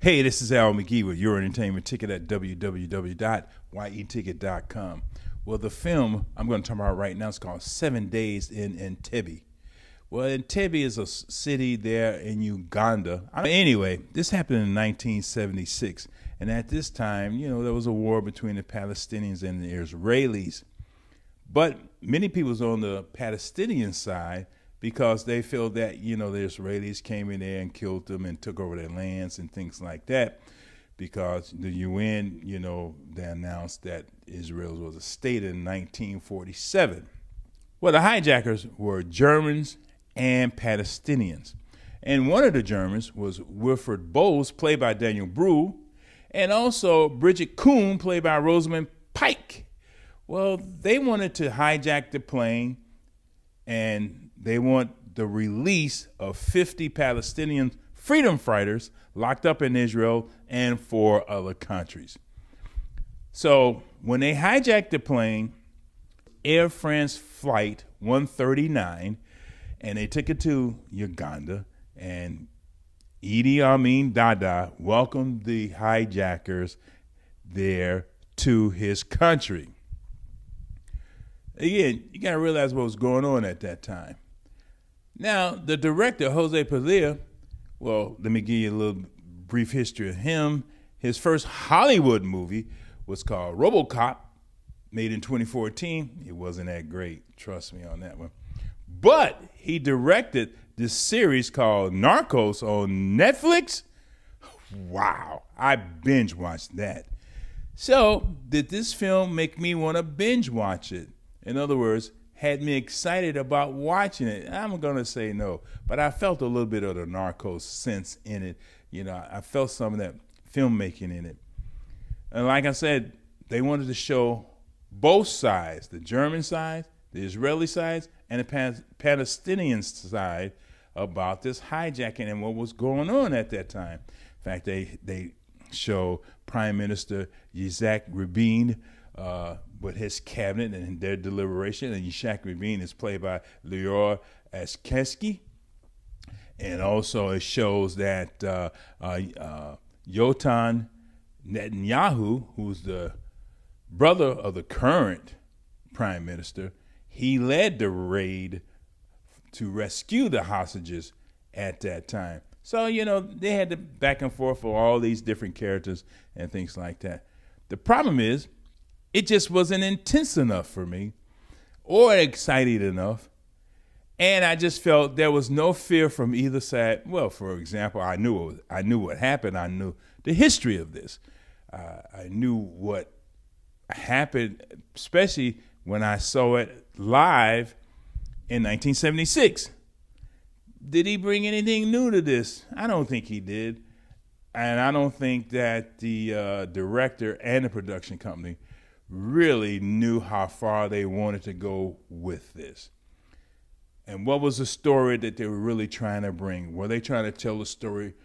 Hey, this is Al McGee with Your Entertainment Ticket at www.yeticket.com. Well, the film I'm going to talk about right now is called 7 Days in Entebbe. Well, Entebbe is a city there in Uganda. Anyway, this happened in 1976. And at this time, there was a war between the Palestinians and the Israelis. But many people was on the Palestinian side because they feel that, the Israelis came in there and killed them and took over their lands and things like that. Because the UN, they announced that Israel was a state in 1947. Well, the hijackers were Germans and Palestinians. And one of the Germans was Wilfred Bowes, played by Daniel Brühl, and also Bridget Kuhn, played by Rosamund Pike. Well, they wanted to hijack the plane, and they want the release of 50 Palestinian freedom fighters locked up in Israel and 4 other countries. So when they hijacked the plane, Air France Flight 139, and they took it to Uganda, and Idi Amin Dada welcomed the hijackers there to his country. Again, you got to realize what was going on at that time. Now, the director, José Padilha, well, let me give you a little brief history of him. His first Hollywood movie was called RoboCop, made in 2014. It wasn't that great, trust me on that one. But he directed this series called Narcos on Netflix. Wow, I binge watched that. So, did this film make me want to binge watch it? In other words, had me excited about watching it? I'm going to say no, but I felt a little bit of the Narcos sense in it. I felt some of that filmmaking in it. And like I said, they wanted to show both sides, the German side, the Israeli side, and the Palestinian side about this hijacking and what was going on at that time. In fact, they show Prime Minister Yitzhak Rabin with his cabinet and their deliberation, and Yitzhak Rabin is played by Lior Ashkenazi. And also it shows that Yotam Netanyahu, who's the brother of the current prime minister, he led the raid to rescue the hostages at that time. So, they had the back and forth for all these different characters and things like that. The problem is, it just wasn't intense enough for me or exciting enough. And I just felt there was no fear from either side. Well, for example, I knew what happened. I knew the history of this. I knew what happened, especially when I saw it live in 1976. Did he bring anything new to this? I don't think he did. And I don't think that the director and the production company really knew how far they wanted to go with this. And what was the story that they were really trying to bring? Were they trying to tell a story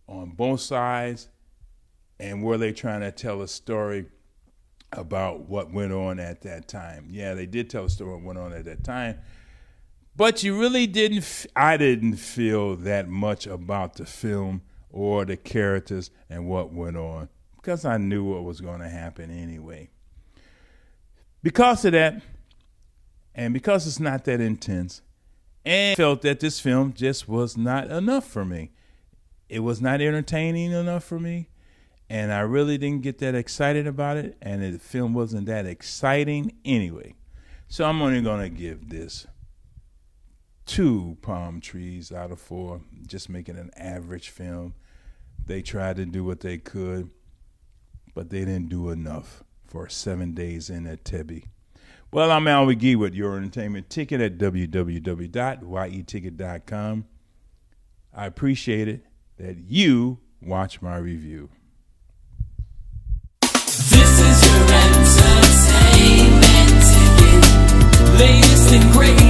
on both sides? And were they trying to tell a story about what went on at that time? Yeah, they did tell a story what went on at that time. But you really I didn't feel that much about the film or the characters and what went on, because I knew what was going to happen anyway. Because of that, and because it's not that intense, and I felt that this film just was not enough for me. It was not entertaining enough for me, and I really didn't get that excited about it, and the film wasn't that exciting anyway. So I'm only going to give this 2 palm trees out of 4, just making an average film. They tried to do what they could, but they didn't do enough for 7 days in Entebbe. Well, I'm Al McGee with Your Entertainment Ticket at www.yeticket.com. I appreciate it that you watch my review. This is your entertainment ticket, latest and greatest.